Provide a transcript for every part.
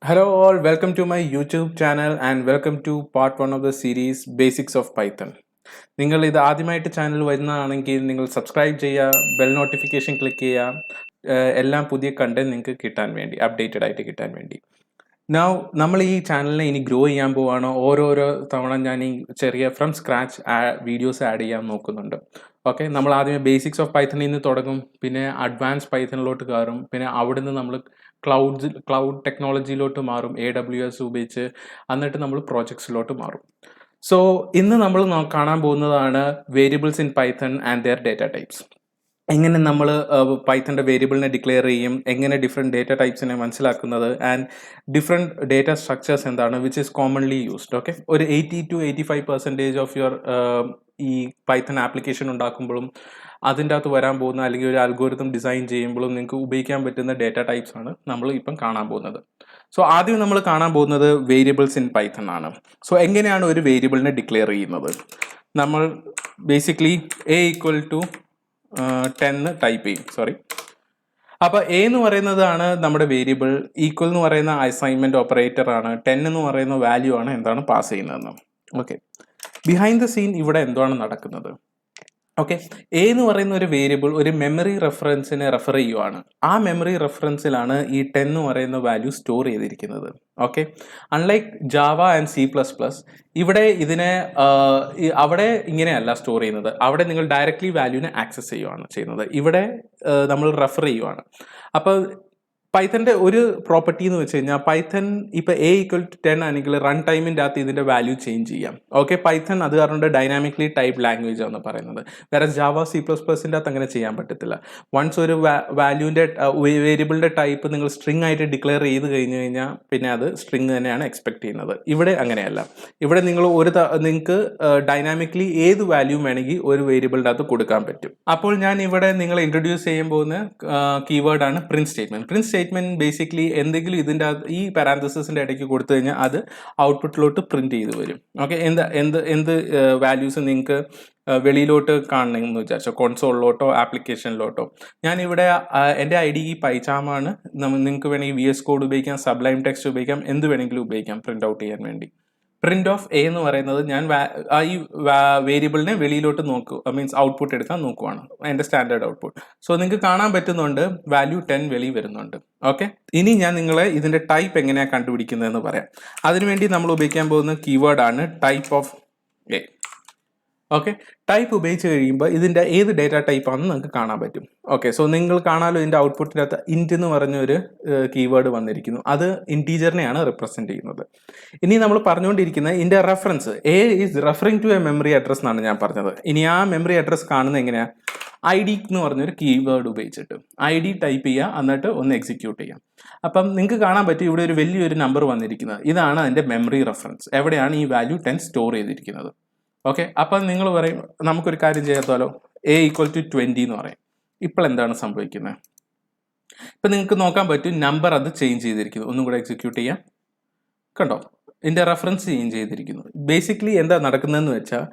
Hello all, welcome to my YouTube channel and welcome to part 1 of the series Basics of Python. നിങ്ങൾ ഇത് ആദ്യമായിട്ട് channel വരുന്നതാണെങ്കിൽ നിങ്ങൾ subscribe ചെയ്യുക, bell notification click ചെയ്യുക, എല്ലാം പുതിയ കണ്ടന്റ് നിങ്ങൾക്ക് കിട്ടാൻ വേണ്ടി, അപ്ഡേറ്റഡ് ആയിട്ട് കിട്ടാൻ വേണ്ടി. Now നമ്മൾ ഈ ചാനലിനെ ഇനി ഗ്രോ ചെയ്യാൻ പോവാണ്. ഓരോരോ തവണ ഞാൻ ഈ ചെറിയ ഫ്രം സ്ക്രാച്ച് വീഡിയോസ് ആഡ് ചെയ്യാൻ നോക്കുന്നുണ്ട്. ഓക്കെ, നമ്മൾ ആദ്യമേ ബേസിക്സ് ഓഫ് പൈത്തണിൽ നിന്ന് തുടങ്ങും, പിന്നെ അഡ്വാൻസ് പൈത്തണിലോട്ട് കയറും, പിന്നെ അവിടുന്ന് നമ്മൾ ക്ലൗഡ് ടെക്നോളജിയിലോട്ട് മാറും, AWS ഉപയോഗിച്ച്, എന്നിട്ട് നമ്മൾ പ്രോജക്ട്സിലോട്ട് മാറും. സോ ഇന്ന് നമ്മൾ കാണാൻ പോകുന്നതാണ് variables in Python and their data types. എങ്ങനെ നമ്മൾ പൈത്തൻ്റെ വേരിയബിളിനെ ഡിക്ലെയർ ചെയ്യും, എങ്ങനെ ഡിഫറെൻറ്റ് ഡേറ്റ ടൈപ്സിനെ മനസ്സിലാക്കുന്നത്, ആൻഡ് ഡിഫറെൻറ്റ് ഡേറ്റ സ്ട്രക്ചേഴ്സ് എന്താണ് which is commonly used. Okay, ഒരു 80-85% ഓഫ് യുവർ ഈ പൈത്തൺ ആപ്ലിക്കേഷൻ ഉണ്ടാക്കുമ്പോഴും അതിൻ്റെ അകത്ത് വരാൻ പോകുന്ന അല്ലെങ്കിൽ ഒരു അൽഗോരിതം ഡിസൈൻ ചെയ്യുമ്പോഴും നിങ്ങൾക്ക് ഉപയോഗിക്കാൻ പറ്റുന്ന ഡേറ്റ ടൈപ്സ് ആണ് നമ്മൾ ഇപ്പം കാണാൻ പോകുന്നത്. സോ ആദ്യം നമ്മൾ കാണാൻ പോകുന്നത് വേരിയബിൾസ് ഇൻ പൈത്തൺ ആണ്. സോ എങ്ങനെയാണ് ഒരു വേരിയബിളിനെ ഡിക്ലെയർ ചെയ്യുന്നത്? നമ്മൾ ബേസിക്കലി A=10 ടൈപ്പ് ചെയ്യും. അപ്പോൾ A എന്ന് പറയുന്നതാണ് നമ്മുടെ വേരിയബിൾ, ഈക്വൽ എന്ന് പറയുന്ന അസൈൻമെന്റ് ഓപ്പറേറ്റർ ആണ്, 10 എന്ന് പറയുന്ന വാല്യൂ ആണ് എന്താണ് പാസ് ചെയ്യുന്നതെന്ന്. ഓക്കെ, ബിഹൈൻഡ് ദ സീൻ ഇവിടെ എന്താണ് നടക്കുന്നത്? ഓക്കെ, A എന്ന് പറയുന്ന ഒരു വേരിയബിൾ ഒരു മെമ്മറി റെഫറൻസിനെ റെഫർ ചെയ്യുവാണ്. ആ മെമ്മറി റെഫറൻസിലാണ് ഈ 10 എന്ന് പറയുന്ന വാല്യൂ സ്റ്റോർ ചെയ്തിരിക്കുന്നത്. Okay, unlike Java and C++, ഇവിടെ ഇതിനെ അവിടെ ഇങ്ങനെയല്ല സ്റ്റോർ ചെയ്യുന്നത്. അവിടെ നിങ്ങൾ ഡയറക്റ്റ്ലി വാല്യൂവിനെ ആക്സസ് ചെയ്യുവാണ് ചെയ്യുന്നത്. ഇവിടെ നമ്മൾ റെഫർ ചെയ്യുവാണ്. അപ്പോൾ പൈത്തൻ്റെ ഒരു പ്രോപ്പർട്ടി എന്ന് വെച്ച് കഴിഞ്ഞാൽ പൈത്തൺ ഇപ്പോൾ A=10 ആണെങ്കിൽ റൺ ടൈമിൻ്റെ അകത്ത് ഇതിൻ്റെ വാല്യൂ ചേഞ്ച് ചെയ്യാം. ഓക്കെ, പൈത്തൺ അത് കാരണം ഡൈനാമിക്കലി ടൈപ്പ് ലാംഗ്വേജ് ആണ് പറയുന്നത്. വേറെ ജാവ C++ൻ്റെ അകത്ത് അങ്ങനെ ചെയ്യാൻ പറ്റത്തില്ല. വൺസ് ഒരു വാല്യൂവിൻ്റെ വേരിയബിളിൻ്റെ ടൈപ്പ് നിങ്ങൾ സ്ട്രിങ് ആയിട്ട് ഡിക്ലെയർ ചെയ്ത് കഴിഞ്ഞ് കഴിഞ്ഞാൽ പിന്നെ അത് സ്ട്രിങ് തന്നെയാണ് എക്സ്പെക്ട് ചെയ്യുന്നത്. ഇവിടെ അങ്ങനെയല്ല. ഇവിടെ നിങ്ങൾ നിങ്ങൾക്ക് ഡൈനാമിക്കലി ഏത് വാല്യൂ വേണമെങ്കിൽ ഒരു വേരിയബിളിൻ്റെ അകത്ത് കൊടുക്കാൻ പറ്റും. അപ്പോൾ ഞാൻ ഇവിടെ നിങ്ങളെ ഇൻട്രൊഡ്യൂസ് ചെയ്യാൻ പോകുന്ന കീവേഡാണ് print statement. Print statement basically എന്തെങ്കിലും ഇതിൻ്റെ ഈ പാരാന്തസിന്റെ ഇടയ്ക്ക് കൊടുത്തു കഴിഞ്ഞാൽ അത് ഔട്ട്പുട്ടിലോട്ട് പ്രിന്റ് ചെയ്ത് വരും. ഓക്കെ, എന്ത് വാല്യൂസ് നിങ്ങൾക്ക് വെളിയിലോട്ട് കാണണമെന്ന് വിചാരിച്ചോ, കോൺസോളിലോട്ടോ ആപ്ലിക്കേഷനിലോട്ടോ. ഞാനിവിടെ എൻ്റെ ID പൈച്ചാമാണ്. നിങ്ങൾക്ക് വേണമെങ്കിൽ VS കോഡ് ഉപയോഗിക്കാം, സബ്ലൈം ടെക്സ്റ്റ് ഉപയോഗിക്കാം, എന്ത് വേണമെങ്കിലും ഉപയോഗിക്കാം പ്രിന്റ് ഔട്ട് ചെയ്യാൻ വേണ്ടി. പ്രിന്റ് ഓഫ് A എന്ന് പറയുന്നത് ഞാൻ ഈ വേരിയബിളിനെ വെളിയിലോട്ട് മീൻസ് ഔട്ട്പുട്ട് എടുക്കാൻ നോക്കുവാണ്, എൻ്റെ സ്റ്റാൻഡേർഡ് ഔട്ട്പുട്ട്. സോ നിങ്ങൾക്ക് കാണാൻ പറ്റുന്നുണ്ട് വാല്യൂ 10 വെളി വരുന്നുണ്ട്. ഓക്കെ, ഇനി ഞാൻ നിങ്ങളെ ഇതിൻ്റെ ടൈപ്പ് എങ്ങനെയാണ് കണ്ടുപിടിക്കുന്നതെന്ന് പറയാം. അതിനുവേണ്ടി നമ്മൾ ഉപയോഗിക്കാൻ പോകുന്ന കീവേഡാണ് type of A. Okay, type ഉപയോഗിച്ച് കഴിയുമ്പോൾ ഇതിൻ്റെ ഏത് ഡേറ്റ ടൈപ്പാണെന്ന് നിങ്ങൾക്ക് കാണാൻ പറ്റും. ഓക്കെ, സോ നിങ്ങൾ കാണാമല്ലോ ഇതിൻ്റെ ഔട്ട്പുട്ടിനകത്ത് ഇൻറ്റ് എന്ന് പറഞ്ഞൊരു കീവേഡ് വന്നിരിക്കുന്നു. അത് ഇൻറ്റീജറിനെയാണ് റിപ്രസെൻറ്റ് ചെയ്യുന്നത്. ഇനി നമ്മൾ പറഞ്ഞുകൊണ്ടിരിക്കുന്നത് ഇതിൻ്റെ reference A is referring to a memory address എന്നാണ് ഞാൻ പറഞ്ഞത്. ഇനി ആ മെമ്മറി അഡ്രസ് കാണുന്നത് എങ്ങനെയാണ്? ID എന്ന് പറഞ്ഞൊരു കീവേഡ് ഉപയോഗിച്ചിട്ട് ID ടൈപ്പ് ചെയ്യുക, എന്നിട്ട് ഒന്ന് എക്സിക്യൂട്ട് ചെയ്യാം. അപ്പം നിങ്ങൾക്ക് കാണാൻ പറ്റും ഇവിടെ ഒരു വലിയൊരു നമ്പർ വന്നിരിക്കുന്നത്. ഇതാണ് അതിൻ്റെ മെമ്മറി റെഫറൻസ്, എവിടെയാണ് ഈ വാല്യൂ 10 സ്റ്റോർ ചെയ്തിരിക്കുന്നത്. ഓക്കെ, അപ്പം നിങ്ങൾ പറയും നമുക്കൊരു കാര്യം ചെയ്യാത്താലോ, A=20 എന്ന് പറയും. ഇപ്പോൾ എന്താണ് സംഭവിക്കുന്നത്? ഇപ്പം നിങ്ങൾക്ക് നോക്കാൻ പറ്റും നമ്പർ അത് ചേഞ്ച് ചെയ്തിരിക്കുന്നു. ഒന്നും കൂടെ എക്സിക്യൂട്ട് ചെയ്യാം. കണ്ടോ, ഇതിൻ്റെ റെഫറൻസ് ചേഞ്ച് ചെയ്തിരിക്കുന്നു. ബേസിക്കലി എന്താ നടക്കുന്നതെന്ന് വെച്ചാൽ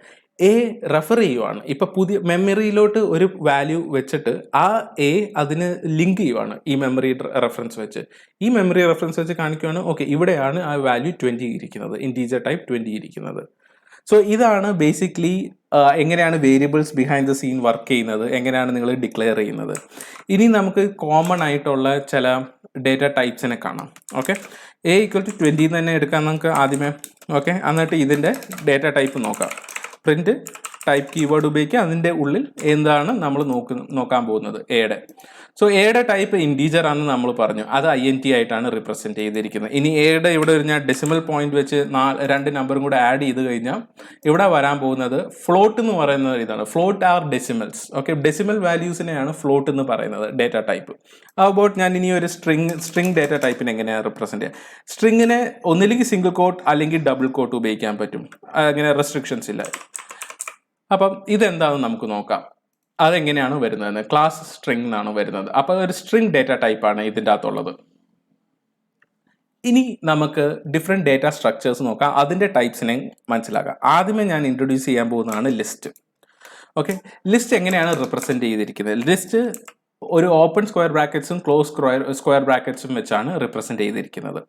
A റെഫർ ചെയ്യുവാണ്. ഇപ്പം പുതിയ മെമ്മറിയിലോട്ട് ഒരു വാല്യൂ വെച്ചിട്ട് ആ A അതിന് ലിങ്ക് ചെയ്യുവാണ് ഈ മെമ്മറി റെഫറൻസ് വെച്ച്. ഈ മെമ്മറി റെഫറൻസ് വെച്ച് കാണിക്കുവാണ്, ഓക്കെ ഇവിടെയാണ് ആ വാല്യൂ 20 ഇരിക്കുന്നത്, ഇൻറ്റീജർ ടൈപ്പ് 20 ഇരിക്കുന്നത്. സോ ഇതാണ് ബേസിക്കലി എങ്ങനെയാണ് variables behind the scene work ചെയ്യുന്നത്, എങ്ങനെയാണ് നിങ്ങൾ ഡിക്ലെയർ ചെയ്യുന്നത്. ഇനി നമുക്ക് കോമൺ ആയിട്ടുള്ള ചില ഡേറ്റ ടൈപ്സിനെ കാണാം. ഓക്കെ, A=20 തന്നെ എടുക്കാം നമുക്ക് ആദ്യമേ. ഓക്കെ, എന്നിട്ട് ഇതിൻ്റെ ഡേറ്റ ടൈപ്പ് നോക്കാം. പ്രിന്റ് ടൈപ്പ് കീവേഡ് ഉപയോഗിക്കുക, അതിൻ്റെ ഉള്ളിൽ എന്താണ് നമ്മൾ നോക്കാൻ പോകുന്നത് എയുടെ. സോ എയുടെ ടൈപ്പ് ഇൻറ്റീജർ ആണെന്ന് നമ്മൾ പറഞ്ഞു, അത് INT ആയിട്ടാണ് റിപ്രസെൻറ്റ് ചെയ്തിരിക്കുന്നത്. ഇനി എയുടെ ഇവിടെ ഒരു ഞാൻ ഡെസിമൽ പോയിന്റ് വെച്ച് 2 നമ്പറും കൂടെ ആഡ് ചെയ്ത് കഴിഞ്ഞാൽ ഇവിടെ വരാൻ പോകുന്നത് ഫ്ലോട്ട് എന്ന് പറയുന്ന ഇതാണ്. Float are decimals. Okay, decimal വാല്യൂസിനെയാണ് ഫ്ലോട്ട് എന്ന് പറയുന്നത് ഡേറ്റ ടൈപ്പ്. അബൌട്ട് ഞാൻ ഇനി ഒരു സ്ട്രിങ് ഡേറ്റ ടൈപ്പിനെ എങ്ങനെയാണ് റിപ്രസെൻറ്റ് ചെയ്യുക? സ്ട്രിങ്ങിനെ ഒന്നില്ലെങ്കിൽ സിംഗിൾ കോട്ട് അല്ലെങ്കിൽ ഡബിൾ കോട്ട് ഉപയോഗിക്കാൻ പറ്റും, അങ്ങനെ റെസ്ട്രിക്ഷൻസ് ഇല്ല. അപ്പം ഇതെന്താണെന്ന് നമുക്ക് നോക്കാം. അതെങ്ങനെയാണ് വരുന്നതെന്ന്. ക്ലാസ് സ്ട്രിംഗ് എന്നാണ് വരുന്നത്. അപ്പോൾ ഒരു സ്ട്രിംഗ് ഡേറ്റ ടൈപ്പാണ് ഇതിൻ്റെ അകത്തുള്ളത്. ഇനി നമുക്ക് ഡിഫറെൻറ്റ് ഡേറ്റ സ്ട്രക്ചേഴ്സ് നോക്കാം, അതിൻ്റെ ടൈപ്സിനെ മനസ്സിലാക്കാം. ആദ്യമേ ഞാൻ ഇൻട്രൊഡ്യൂസ് ചെയ്യാൻ പോകുന്നതാണ് ലിസ്റ്റ്. ഓക്കെ, ലിസ്റ്റ് എങ്ങനെയാണ് റിപ്രസെൻറ്റ് ചെയ്തിരിക്കുന്നത്? ലിസ്റ്റ് ഒരു ഓപ്പൺ സ്ക്വയർ ബ്രാക്കറ്റ്സും ക്ലോസ് സ്ക്വയർ ബ്രാക്കറ്റ്സും വെച്ചാണ് റിപ്രസെന്റ് ചെയ്തിരിക്കുന്നത്.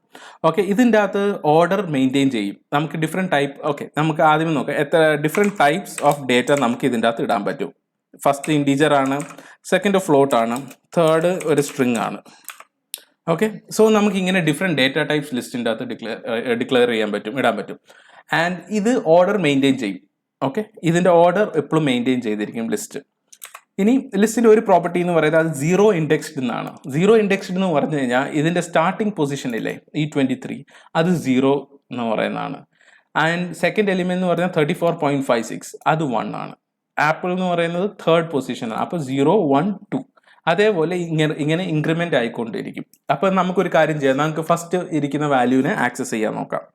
ഓക്കെ, ഇതിൻ്റെ അകത്ത് ഓർഡർ മെയിൻറ്റെയിൻ ചെയ്യും. നമുക്ക് ഡിഫറെൻറ്റ് ടൈപ്പ്, ഓക്കെ നമുക്ക് ആദ്യം നോക്കാം എത്ര ഡിഫറെൻറ്റ് ടൈപ്സ് ഓഫ് ഡേറ്റ നമുക്ക് ഇതിൻ്റെ അകത്ത് ഇടാൻ പറ്റും. ഫസ്റ്റ് ഇൻറ്റീജർ ആണ്, സെക്കൻഡ് ഫ്ലോട്ട് ആണ്, തേർഡ് ഒരു സ്ട്രിങ് ആണ്. ഓക്കെ, സോ നമുക്ക് ഇങ്ങനെ ഡിഫറെൻറ്റ് ഡേറ്റ ടൈപ്സ് ലിസ്റ്റിൻ്റെ അകത്ത് ഡിക്ലെയർ ചെയ്യാൻ പറ്റും, ഇടാൻ പറ്റും. ആൻഡ് ഇത് ഓർഡർ മെയിൻറ്റെയിൻ ചെയ്യും. ഓക്കെ, ഇതിൻ്റെ ഓർഡർ എപ്പോഴും മെയിൻറ്റെയിൻ ചെയ്തിരിക്കും ലിസ്റ്റ്. ഇനി ലിസ്റ്റിൻ്റെ ഒരു പ്രോപ്പർട്ടി എന്ന് പറയുന്നത് അത് സീറോ ഇൻഡെക്സ്ഡ് എന്നാണ്. സീറോ ഇൻഡെക്സ്ഡ് എന്ന് പറഞ്ഞു കഴിഞ്ഞാൽ ഇതിൻ്റെ സ്റ്റാർട്ടിംഗ് പൊസിഷനില്ലേ ഈ 23 അത് 0 എന്ന് പറയുന്നതാണ്. ആൻഡ് സെക്കൻഡ് എലിമെന്റ് എന്ന് പറഞ്ഞാൽ 34.56 അത് 1 ആണ്. ആപ്പിൾ എന്ന് പറയുന്നത് തേർഡ് പൊസിഷനാണ്. അപ്പോൾ 0 1 2 അതേപോലെ ഇങ്ങനെ ഇൻക്രിമെന്റ് ആയിക്കൊണ്ടിരിക്കും. അപ്പോൾ നമുക്കൊരു കാര്യം ചെയ്യാം, നമുക്ക് ഫസ്റ്റ് ഇരിക്കുന്ന വാല്യൂവിനെ ആക്സസ് ചെയ്യാൻ നോക്കാം.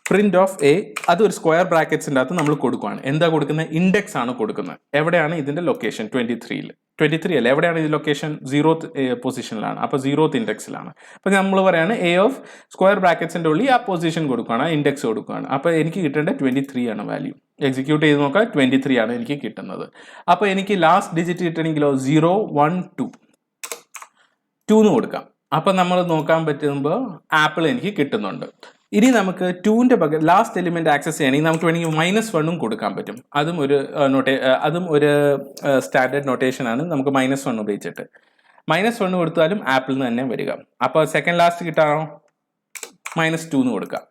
പ്രിന്റ് ഓഫ് എ, അതൊരു സ്ക്വയർ ബ്രാക്കറ്റ്സിൻ്റെ അകത്ത് നമ്മൾ കൊടുക്കുകയാണ്. എന്താ കൊടുക്കുന്നത്? ഇൻഡെക്സ് ആണ് കൊടുക്കുന്നത്. എവിടെയാണ് ഇതിന്റെ ലൊക്കേഷൻ? 23 അല്ല, എവിടെയാണ് ഇത് ലൊക്കേഷൻ? 0th പൊസിഷനിലാണ്. അപ്പോൾ 0th ഇൻഡെക്സിലാണ്. അപ്പോൾ നമ്മൾ പറയാണ് എ ഓഫ് സ്ക്വയർ ബ്രാക്കറ്റ്സിന്റെ ഉള്ളിൽ ആ പൊസിഷൻ കൊടുക്കുകയാണ്, ഇൻഡെക്സ് കൊടുക്കുകയാണ്. അപ്പോൾ എനിക്ക് കിട്ടേണ്ട 23 ആണ് വാല്യൂ. എക്സിക്യൂട്ട് ചെയ്ത് നോക്കാം, 23 ആണ് എനിക്ക് കിട്ടുന്നത്. അപ്പോൾ എനിക്ക് ലാസ്റ്റ് ഡിജിറ്റ് കിട്ടണമെങ്കിലോ 0 1 2 എന്ന് കൊടുക്കാം. അപ്പം നമ്മൾ നോക്കാൻ പറ്റുമ്പോൾ ആപ്പിൾ എനിക്ക് കിട്ടുന്നുണ്ട്. ഇനി നമുക്ക് 2ന്റെ പകരം ലാസ്റ്റ് എലിമെന്റ് ആക്സസ് ചെയ്യണമെങ്കിൽ നമുക്ക് വേണമെങ്കിൽ -1 കൊടുക്കാൻ പറ്റും. അതും ഒരു സ്റ്റാൻഡേർഡ് നൊട്ടേഷൻ ആണ്. നമുക്ക് -1 ഉപയോഗിച്ചിട്ട് -1 കൊടുത്താലും ആപ്പിളിൽ നിന്ന് തന്നെ വരിക. അപ്പോൾ സെക്കൻഡ് ലാസ്റ്റ് കിട്ടാണോ? -2 എന്ന് കൊടുക്കാം.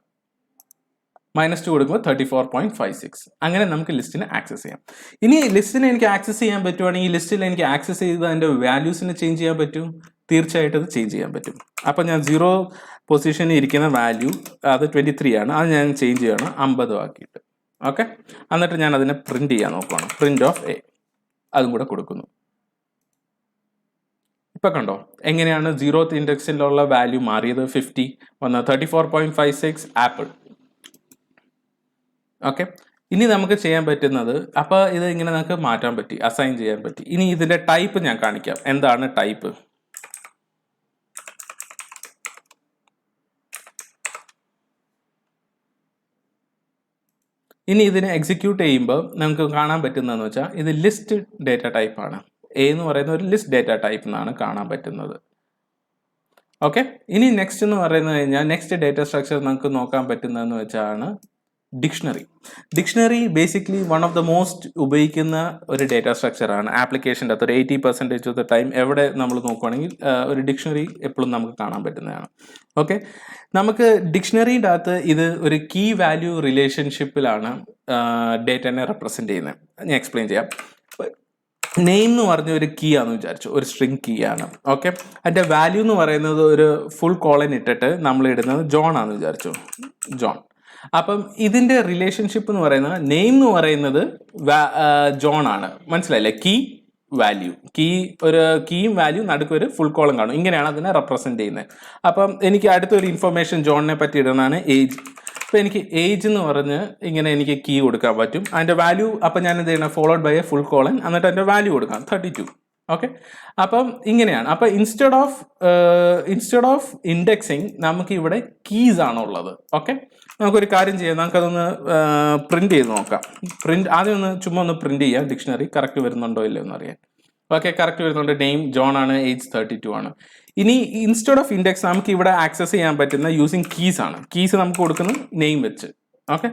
-2 കൊടുക്കുമ്പോൾ 34.56. അങ്ങനെ നമുക്ക് ലിസ്റ്റിനെ ആക്സസ് ചെയ്യാം. ഇനി ലിസ്റ്റിനെ എനിക്ക് ആക്സസ് ചെയ്യാൻ പറ്റുവാണെങ്കിൽ ലിസ്റ്റിൽ എനിക്ക് ആക്സസ് ചെയ്ത് അതിൻ്റെ വാല്യൂസിനെ ചേഞ്ച് ചെയ്യാൻ പറ്റും. തീർച്ചയായിട്ടും അത് ചേഞ്ച് ചെയ്യാൻ പറ്റും. അപ്പം ഞാൻ 0 പൊസിഷനിൽ ഇരിക്കുന്ന വാല്യൂ അത് 23 ആണ്, അത് ഞാൻ ചേഞ്ച് ചെയ്യണം 50 ആക്കിയിട്ട്. ഓക്കെ, എന്നിട്ട് ഞാൻ അതിനെ പ്രിന്റ് ചെയ്യാൻ നോക്കുകയാണ്. പ്രിന്റ് ഓഫ് എ അതും കൂടെ കൊടുക്കുന്നു. ഇപ്പൊ കണ്ടോ എങ്ങനെയാണ് 0th ഇൻഡെക്സിലുള്ള വാല്യൂ മാറിയത്? 50 വന്ന് 34.56 ആപ്പിൾ. ഓക്കെ, ഇനി നമുക്ക് ചെയ്യാൻ പറ്റുന്നത്, അപ്പോൾ ഇത് ഇങ്ങനെ നമുക്ക് മാറ്റാൻ പറ്റി, അസൈൻ ചെയ്യാൻ പറ്റി. ഇനി ഇതിന്റെ ടൈപ്പ് ഞാൻ കാണിക്കാം. എന്താണ് ടൈപ്പ്? ഇനി ഇതിനെ എക്സിക്യൂട്ട് ചെയ്യുമ്പോൾ നമുക്ക് കാണാൻ പറ്റുന്നതെന്ന് വെച്ചാൽ ഇത് ലിസ്റ്റ് ഡേറ്റ ടൈപ്പ് ആണ്. എ എന്ന് പറയുന്ന ഒരു ലിസ്റ്റ് ഡേറ്റ ടൈപ്പ് എന്നാണ് കാണാൻ പറ്റുന്നത്. ഓക്കെ, ഇനി നെക്സ്റ്റ് എന്ന് പറയുന്നത് കഴിഞ്ഞാൽ നെക്സ്റ്റ് ഡേറ്റ സ്ട്രക്ചർ നമുക്ക് നോക്കാൻ പറ്റുന്നതെന്ന് വെച്ചാണ് dictionary. Basically one of the most ഉപയോഗിക്കുന്ന ഒരു ഡേറ്റ സ്ട്രക്ചറാണ് ആപ്ലിക്കേഷൻ്റെ അകത്ത്. ഒരു 80% ഓഫ് ദ ടൈം എവിടെ നമ്മൾ നോക്കുകയാണെങ്കിൽ ഒരു ഡിക്ഷണറി എപ്പോഴും നമുക്ക് കാണാൻ പറ്റുന്നതാണ്. ഓക്കെ, നമുക്ക് ഡിക്ഷണറിയുടെ അകത്ത് ഇത് ഒരു കീ വാല്യൂ റിലേഷൻഷിപ്പിലാണ് ഡേറ്റനെ റെപ്രസെൻറ്റ് ചെയ്യുന്നത്. ഞാൻ എക്സ്പ്ലെയിൻ ചെയ്യാം. നെയിം എന്ന് പറഞ്ഞ ഒരു കീ ആണെന്ന് വിചാരിച്ചു, ഒരു സ്ട്രിങ് കീ ആണ്. ഓക്കെ, അതിൻ്റെ വാല്യൂ എന്ന് പറയുന്നത് ഒരു ഫുൾ കോളൻ ഇട്ടിട്ട് നമ്മൾ ഇടുന്നത് ജോൺ ആണെന്ന് വിചാരിച്ചു, ജോൺ. അപ്പം ഇതിന്റെ റിലേഷൻഷിപ്പ് എന്ന് പറയുന്നത് നെയിം എന്ന് പറയുന്നത് ജോൺ ആണ്. മനസ്സിലായില്ലേ? കീ വാല്യൂ, ഒരു കീയും വാല്യൂ നടുക്ക് ഒരു ഫുൾ കോളം കാണും. ഇങ്ങനെയാണ് അതിനെ റെപ്രസെന്റ് ചെയ്യുന്നത്. അപ്പം എനിക്ക് അടുത്തൊരു ഇൻഫർമേഷൻ ജോണിനെ പറ്റി ഇടുന്നതാണ് ഏജ്. അപ്പം എനിക്ക് ഏജ് എന്ന് പറഞ്ഞ് ഇങ്ങനെ എനിക്ക് കീ കൊടുക്കാൻ പറ്റും. അതിന്റെ വാല്യൂ അപ്പം ഞാൻ എന്ത് ചെയ്യണം? Followed by a full colon, എന്നിട്ട് അതിന്റെ വാല്യൂ കൊടുക്കാം 32. ഓക്കെ, അപ്പം ഇങ്ങനെയാണ്. അപ്പം ഇൻസ്റ്റെഡ് ഓഫ് ഇൻഡെക്സിങ് നമുക്ക് ഇവിടെ കീസ് ആണുള്ളത്. ഓക്കെ, നമുക്കൊരു കാര്യം ചെയ്യാം, നമുക്കതൊന്ന് പ്രിന്റ് ചെയ്ത് നോക്കാം. ആദ്യം ചുമ്മാ ഒന്ന് പ്രിന്റ് ചെയ്യാം ഡിക്ഷണറി കറക്റ്റ് വരുന്നുണ്ടോ ഇല്ലയോ എന്ന് അറിയാൻ. ഓക്കെ, കറക്റ്റ് വരുന്നുണ്ട്. നെയിം ജോൺ ആണ്, ഏജ് 32 ആണ്. ഇനി ഇൻസ്റ്റെഡ് ഓഫ് ഇൻഡെക്സ് നമുക്ക് ഇവിടെ ആക്സസ് ചെയ്യാൻ പറ്റുന്ന യൂസിങ് കീസ് ആണ്. കീസ് നമുക്ക് കൊടുക്കുന്നത് നെയിം വെച്ച്. ഓക്കെ,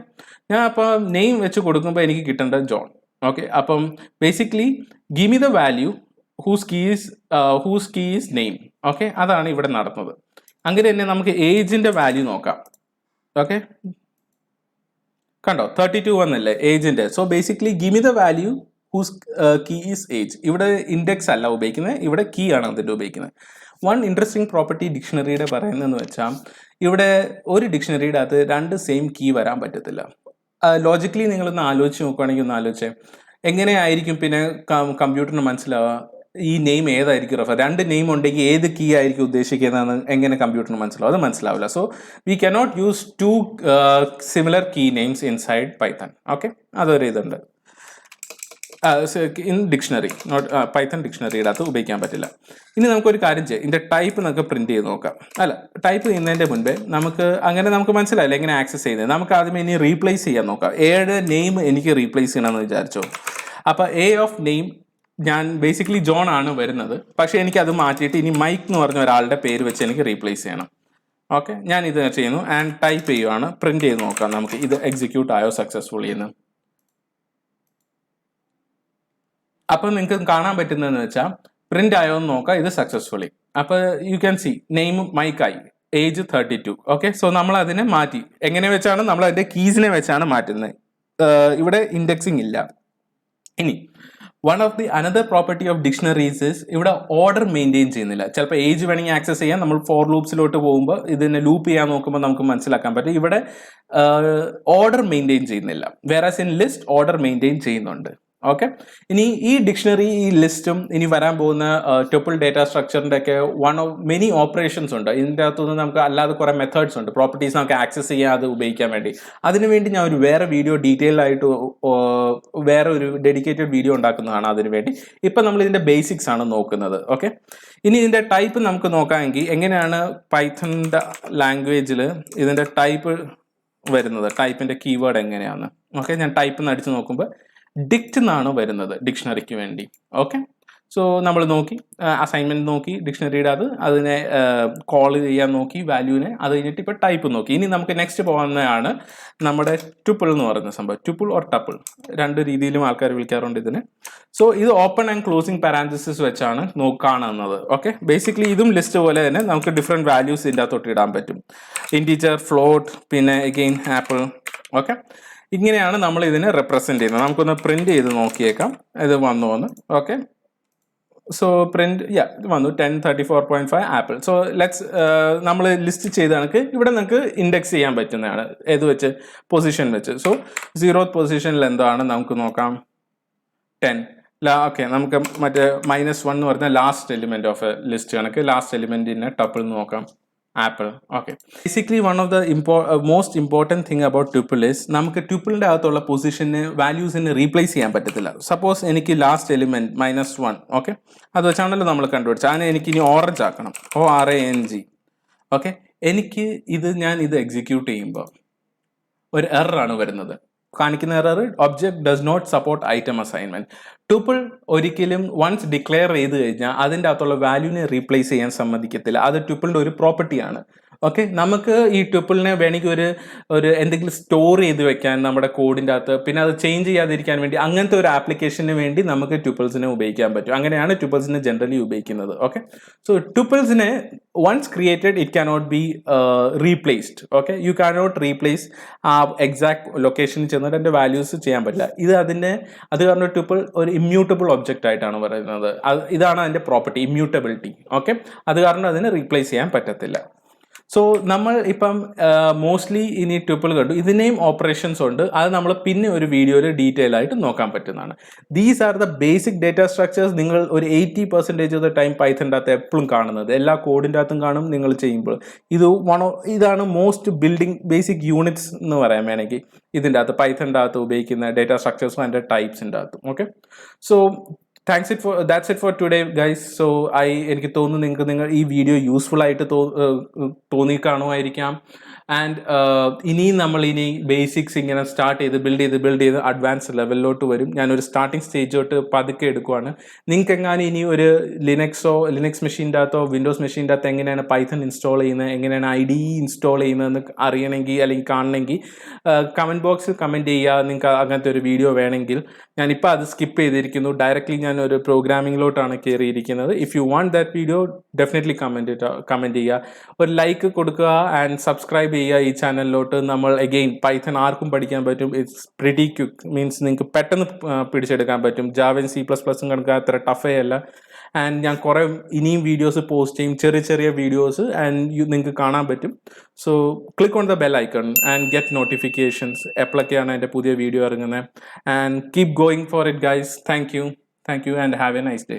ഞാൻ അപ്പോൾ നെയിം വെച്ച് കൊടുക്കുമ്പോൾ എനിക്ക് കിട്ടേണ്ടത് ജോൺ. ഓക്കെ, അപ്പം basically give me the value whose key is name. Okay, അതാണ് ഇവിടെ നടന്നത്. അങ്ങനെ തന്നെ നമുക്ക് ഏജിന്റെ വാല്യൂ നോക്കാം. ഓക്കെ, കണ്ടോ 32 വന്നല്ലേ ഏജിന്റെ. So basically give me the value whose key is age. ഇവിടെ ഇൻഡെക്സ് അല്ല ഉപയോഗിക്കുന്നത്, ഇവിടെ കീ ആണ് അതിൻ്റെ ഉപയോഗിക്കുന്നത്. വൺ ഇൻട്രസ്റ്റിംഗ് പ്രോപ്പർട്ടി ഡിക്ഷണറിയുടെ പറയുന്നതെന്ന് വെച്ചാൽ ഇവിടെ ഒരു ഡിക്ഷണറിയുടെ അകത്ത് 2 സെയിം കീ വരാൻ പറ്റത്തില്ല. ലോജിക്കലി നിങ്ങളൊന്ന് ആലോചിച്ച് നോക്കുകയാണെങ്കിൽ ഒന്ന് ആലോചിച്ചേ, എങ്ങനെയായിരിക്കും പിന്നെ കമ്പ്യൂട്ടറിന് മനസ്സിലാവുക ഈ നെയിം ഏതായിരിക്കും റെഫർ? 2 നെയിം ഉണ്ടെങ്കിൽ ഏത് കീ ആയിരിക്കും ഉദ്ദേശിക്കുന്നതെന്ന് എങ്ങനെ കമ്പ്യൂട്ടറിന് മനസ്സിലാവും? അത് മനസ്സിലാവില്ല. So we cannot use 2 similar key names inside Python. Okay, അതൊരു ഇതുണ്ട് ഇൻ ഡിക്ഷണറി, പൈത്തൺ ഡിക്ഷണറിയുടെ അകത്ത് ഉപയോഗിക്കാൻ പറ്റില്ല. ഇനി നമുക്കൊരു കാര്യം ചെയ്യാം, ഇതിൻ്റെ ടൈപ്പ് നമുക്ക് പ്രിന്റ് ചെയ്ത് നോക്കാം. അല്ല, ടൈപ്പ് ചെയ്യുന്നതിൻ്റെ മുൻപേ നമുക്ക് മനസ്സിലായില്ല എങ്ങനെ ആക്സസ് ചെയ്യുന്നത്. നമുക്ക് ആദ്യമേ ഇനി റീപ്ലേസ് ചെയ്യാൻ നോക്കാം. എയുടെ നെയിം എനിക്ക് റീപ്ലേസ് ചെയ്യണമെന്ന് വിചാരിച്ചോ. അപ്പോൾ എ ഓഫ് നെയിം ഞാൻ ബേസിക്കലി ജോൺ ആണ് വരുന്നത്, പക്ഷേ എനിക്കത് മാറ്റിയിട്ട് ഇനി മൈക്ക് എന്ന് പറഞ്ഞ ഒരാളുടെ പേര് വെച്ച് എനിക്ക് റീപ്ലേസ് ചെയ്യണം. ഓക്കെ, ഞാൻ ഇത് ചെയ്യുന്നു ആൻഡ് ടൈപ്പ് ചെയ്യുവാണ്. പ്രിന്റ് ചെയ്ത് നോക്കാം നമുക്ക് ഇത് എക്സിക്യൂട്ട് ആയോ സക്സസ്ഫുള്ളി എന്ന്. അപ്പം നിങ്ങൾക്ക് കാണാൻ പറ്റുന്നതെന്ന് വെച്ചാൽ പ്രിന്റ് ആയോ എന്ന് നോക്കാം, ഇത് സക്സസ്ഫുള്ളി. അപ്പോൾ യു ക്യാൻ സി നെയിം മൈക്കായി, ഏജ് 32. ഓക്കെ, സോ നമ്മൾ അതിനെ മാറ്റി. എങ്ങനെ വെച്ചാണ് നമ്മൾ അതിന്റെ കീസിനെ വെച്ചാണ് മാറ്റുന്നത്. ഇവിടെ ഇൻഡെക്സിങ് ഇല്ല. ഇനി one of the another property of dictionaries is ഇവിടെ ഓർഡർ മെയിൻറ്റെയിൻ ചെയ്യുന്നില്ല. ചിലപ്പോൾ ഏജ് വേണമെങ്കിൽ ആക്സസ് ചെയ്യാൻ നമ്മൾ ഫോർ ലൂപ്സിലോട്ട് പോകുമ്പോൾ ഇതിനെ ലൂപ്പ് ചെയ്യാൻ നോക്കുമ്പോൾ നമുക്ക് മനസ്സിലാക്കാൻ പറ്റും ഇവിടെ ഓർഡർ മെയിൻറ്റെയിൻ ചെയ്യുന്നില്ല. വേറാസ് ഇൻ ലിസ്റ്റ് ഓർഡർ മെയിൻറ്റെയിൻ ചെയ്യുന്നുണ്ട്. ഓക്കെ, ഇനി ഈ ഡിക്ഷണറി, ഈ ലിസ്റ്റും ഇനി വരാൻ പോകുന്ന ട്യൂപ്പിൾ ഡേറ്റാ സ്ട്രക്ചറിൻ്റെ ഒക്കെ വൺ ഓഫ് മെനി ഓപ്പറേഷൻസ് ഉണ്ട്. ഇതിൻ്റെ അകത്തുനിന്ന് നമുക്ക് അല്ലാതെ കുറേ മെത്തേഡ്സ് ഉണ്ട്, പ്രോപ്പർട്ടീസ് നമുക്ക് ആക്സസ് ചെയ്യാൻ അത് ഉപയോഗിക്കാൻ വേണ്ടി. അതിനുവേണ്ടി ഞാൻ ഒരു വേറെ വീഡിയോ ഡീറ്റെയിൽ ആയിട്ട് വേറെ ഒരു ഡെഡിക്കേറ്റഡ് വീഡിയോ ഉണ്ടാക്കുന്നതാണ് അതിനു വേണ്ടി. ഇപ്പം നമ്മൾ ഇതിൻ്റെ ബേസിക്സ് ആണ് നോക്കുന്നത്. ഓക്കെ, ഇനി ഇതിൻ്റെ ടൈപ്പ് നമുക്ക് നോക്കാമെങ്കിൽ എങ്ങനെയാണ് പൈത്തണിൻ്റെ ലാംഗ്വേജിൽ ഇതിൻ്റെ ടൈപ്പ് വരുന്നത്, ടൈപ്പിൻ്റെ കീവേഡ് എങ്ങനെയാണ്. ഓക്കെ, ഞാൻ ടൈപ്പ് എന്ന് അടിച്ച് നോക്കുമ്പോൾ ഡിക്റ്റ് എന്നാണ് വരുന്നത് ഡിക്ഷണറിക്ക് വേണ്ടി. ഓക്കെ, സോ നമ്മൾ നോക്കി അസൈൻമെന്റ് നോക്കി ഡിക്ഷണറിയുടെ അതിനെ കോൾ ചെയ്യാൻ നോക്കി വാല്യൂവിനെ, അത് കഴിഞ്ഞിട്ട് ഇപ്പോൾ ടൈപ്പ് നോക്കി. ഇനി നമുക്ക് നെക്സ്റ്റ് പോകുന്നതാണ് നമ്മുടെ ട്യൂപ്പിൾ എന്ന് പറയുന്ന സംഭവം. ട്യൂപ്പിൾ ഓർ ടപ്പിൾ രണ്ട് രീതിയിലും ആൾക്കാർ വിളിക്കാറുണ്ട് ഇതിന്. സോ ഇത് ഓപ്പൺ ആൻഡ് ക്ലോസിങ് പാരാന്തസിസ് വെച്ചാണ് കാണുന്നത്. ഓക്കെ, ബേസിക്കലി ഇതും ലിസ്റ്റ് പോലെ തന്നെ നമുക്ക് ഡിഫറെൻറ്റ് വാല്യൂസ് ഇതിൻ്റെ അകത്തോട്ട് ഇടാൻ പറ്റും. ഇൻറ്റീജർ, ഫ്ലോട്ട്, പിന്നെ അഗെയിൻ ആപ്പിൾ. ഓക്കെ, ഇങ്ങനെയാണ് നമ്മൾ ഇതിനെ റെപ്രസെന്റ് ചെയ്യുന്നത്. നമുക്കൊന്ന് പ്രിന്റ് ചെയ്ത് നോക്കിയേക്കാം ഇത് വന്നു വന്ന്. ഓക്കെ, സോ പ്രിന്റ് ഇത് വന്നു 1034.5 ആപ്പിൾ. സോ ലെറ്റ്സ് നമ്മൾ ലിസ്റ്റ് ചെയ്ത കണക്ക് ഇവിടെ നമുക്ക് ഇൻഡെക്സ് ചെയ്യാൻ പറ്റുന്നതാണ് ഏത് വെച്ച്, പൊസിഷൻ വെച്ച്. സോ 0th പൊസിഷനിൽ എന്താണ് നമുക്ക് നോക്കാം, 10. ഓക്കെ, നമുക്ക് മറ്റേ -1 എന്ന് പറഞ്ഞ last element of A list കണക്ക് ലാസ്റ്റ് എലിമെന്റിനെ ടപ്പിൾ നോക്കാം, apple. Okay, basically one of the most important thing about tuple is നമുക്ക് ട്യൂപ്പിളിൻ്റെ അകത്തുള്ള പൊസിഷന് വാല്യൂസിന് റീപ്ലേസ് ചെയ്യാൻ പറ്റത്തില്ല. സപ്പോസ് എനിക്ക് ലാസ്റ്റ് എലിമെന്റ് -1, ഓക്കെ, അത് വെച്ചാണല്ലോ നമ്മൾ കണ്ടുപിടിച്ചത്. അതിനെ എനിക്ക് ഇനി ഓറഞ്ച് ആക്കണം, ORANG. ഓക്കെ, എനിക്ക് ഞാൻ ഇത് എക്സിക്യൂട്ട് ചെയ്യുമ്പോൾ ഒരു എററാണ് വരുന്നത്. കാണിക്കുന്ന error, object does not support item assignment. Tuple ഒരിക്കലും വൺസ് ഡിക്ലെയർ ചെയ്ത് കഴിഞ്ഞാൽ അതിൻ്റെ അകത്തുള്ള വാല്യൂവിനെ റീപ്ലേസ് ചെയ്യാൻ സമ്മതിക്കത്തില്ല. അത് ട്യൂപ്പിളിൻ്റെ ഒരു പ്രോപ്പർട്ടിയാണ്. ഓക്കെ, നമുക്ക് ഈ ട്യൂപ്പിളിനെ വേണമെങ്കിൽ ഒരു എന്തെങ്കിലും സ്റ്റോർ ചെയ്ത് വെക്കാൻ നമ്മുടെ കോഡിൻ്റെ അകത്ത്, പിന്നെ അത് ചേഞ്ച് ചെയ്യാതിരിക്കാൻ വേണ്ടി അങ്ങനത്തെ ഒരു ആപ്ലിക്കേഷന് വേണ്ടി നമുക്ക് ട്യൂപ്പിൾസിനെ ഉപയോഗിക്കാൻ പറ്റും. അങ്ങനെയാണ് ട്യൂപ്പിൾസിനെ ജനറലി ഉപയോഗിക്കുന്നത്. ഓക്കെ, സോ ട്യൂപ്പിൾസിനെ once created it cannot be replaced. Okay, you cannot replace ആ എക്സാക്ട് ലൊക്കേഷനിൽ ചെന്നിട്ട് അതിൻ്റെ വാല്യൂസ് ചെയ്യാൻ പറ്റില്ല. അത് കാരണം ട്യൂപ്പിൾ ഒരു ഇമ്മ്യൂട്ടബിൾ ഒബ്ജക്റ്റ് ആയിട്ടാണ് പറയുന്നത്. ഇതാണ് അതിൻ്റെ പ്രോപ്പർട്ടി, ഇമ്മ്യൂട്ടബിലിറ്റി. ഓക്കെ, അത് കാരണം അതിനെ റീപ്ലേസ് ചെയ്യാൻ പറ്റത്തില്ല. സോ നമ്മൾ ഇപ്പം മോസ്റ്റ്ലി ഇനി ട്യൂപ്പിൾ കണ്ടു, ഇതിനെയും ഓപ്പറേഷൻസ് ഉണ്ട്. അത് നമ്മൾ പിന്നെ ഒരു വീഡിയോയിൽ ഡീറ്റെയിൽ ആയിട്ട് നോക്കാൻ പറ്റുന്നതാണ്. These are the basic data structures. നിങ്ങൾ ഒരു 80% ഓഫ് ദ ടൈം പൈത്തണിൻ്റെ അകത്ത് എപ്പോഴും കാണുന്നത്, എല്ലാ കോഡിൻ്റെ അകത്തും കാണും നിങ്ങൾ ചെയ്യുമ്പോൾ. ഇതാണ് മോസ്റ്റ് ബേസിക് യൂണിറ്റ്സ് എന്ന് പറയാൻ വേണമെങ്കിൽ ഇതിൻ്റെ അകത്ത് പൈത്തണിൻ്റെ അകത്ത് ഉപയോഗിക്കുന്ന ഡേറ്റ സ്ട്രക്ചേഴ്സും അതിൻ്റെ ടൈപ്സിൻ്റെ അകത്തും. Okay, so that's it for today guys. So എനിക്ക് തോന്നുന്നു നിങ്ങൾ ഈ വീഡിയോ യൂസ്ഫുൾ ആയിട്ട് തോന്നി കാണുമായിരിക്കാം. ആൻഡ് ഇനി ബേസിക്സ് ഇങ്ങനെ സ്റ്റാർട്ട് ചെയ്ത് ബിൽഡ് ചെയ്ത് അഡ്വാൻസ് ലെവലിലോട്ട് വരും. ഞാനൊരു സ്റ്റാർട്ടിങ് സ്റ്റേജ് തൊട്ട് പതുക്കെ എടുക്കുവാണ്. നിങ്ങൾക്ക് എങ്ങാനും ഇനി ഒരു ലിനക്സ് മെഷീൻ്റെ അകത്തോ വിൻഡോസ് മെഷീൻ്റെ അകത്ത് എങ്ങനെയാണ് പൈത്തൺ ഇൻസ്റ്റാൾ ചെയ്യുന്നത്, എങ്ങനെയാണ് IDE ഇൻസ്റ്റാൾ ചെയ്യുന്നതെന്ന് അറിയണമെങ്കിൽ അല്ലെങ്കിൽ കാണണമെങ്കിൽ കമൻറ്റ് ബോക്സിൽ കമൻറ്റ് ചെയ്യുക. നിങ്ങൾക്ക് അങ്ങനത്തെ ഒരു വീഡിയോ വേണമെങ്കിൽ. ഞാനിപ്പോൾ അത് സ്കിപ്പ് ചെയ്തിരിക്കുന്നു. ഡയറക്റ്റ്ലി ഞാനൊരു പ്രോഗ്രാമിങ്ങിലോട്ടാണ് കയറിയിരിക്കുന്നത്. If you want that video definitely comment ചെയ്യുക, ഒരു ലൈക്ക് കൊടുക്കുക ആൻഡ് സബ്സ്ക്രൈബ് ചെയ്യുക ഈ ചാനലിലോട്ട്. നമ്മൾ അഗെയിൻ പൈത്തൺ ആർക്കും പഠിക്കാൻ പറ്റും. ഇറ്റ്സ് പ്രിറ്റി ക്വിക്ക്, മീൻസ് നിങ്ങൾക്ക് പെട്ടെന്ന് പിടിച്ചെടുക്കാൻ പറ്റും. ജാവയും C++ഉം കണക്ക് അത്ര ടഫേ അല്ല. ആൻഡ് ഞാൻ കുറേ ഇനിയും വീഡിയോസ് പോസ്റ്റ് ചെയ്യും, ചെറിയ വീഡിയോസ്, ആൻഡ് നിങ്ങൾക്ക് കാണാൻ പറ്റും. So click on the bell icon and get notifications എപ്പോഴൊക്കെയാണ് എൻ്റെ പുതിയ വീഡിയോ ഇറങ്ങുന്നത്. And keep going for it guys. Thank you and have a nice day.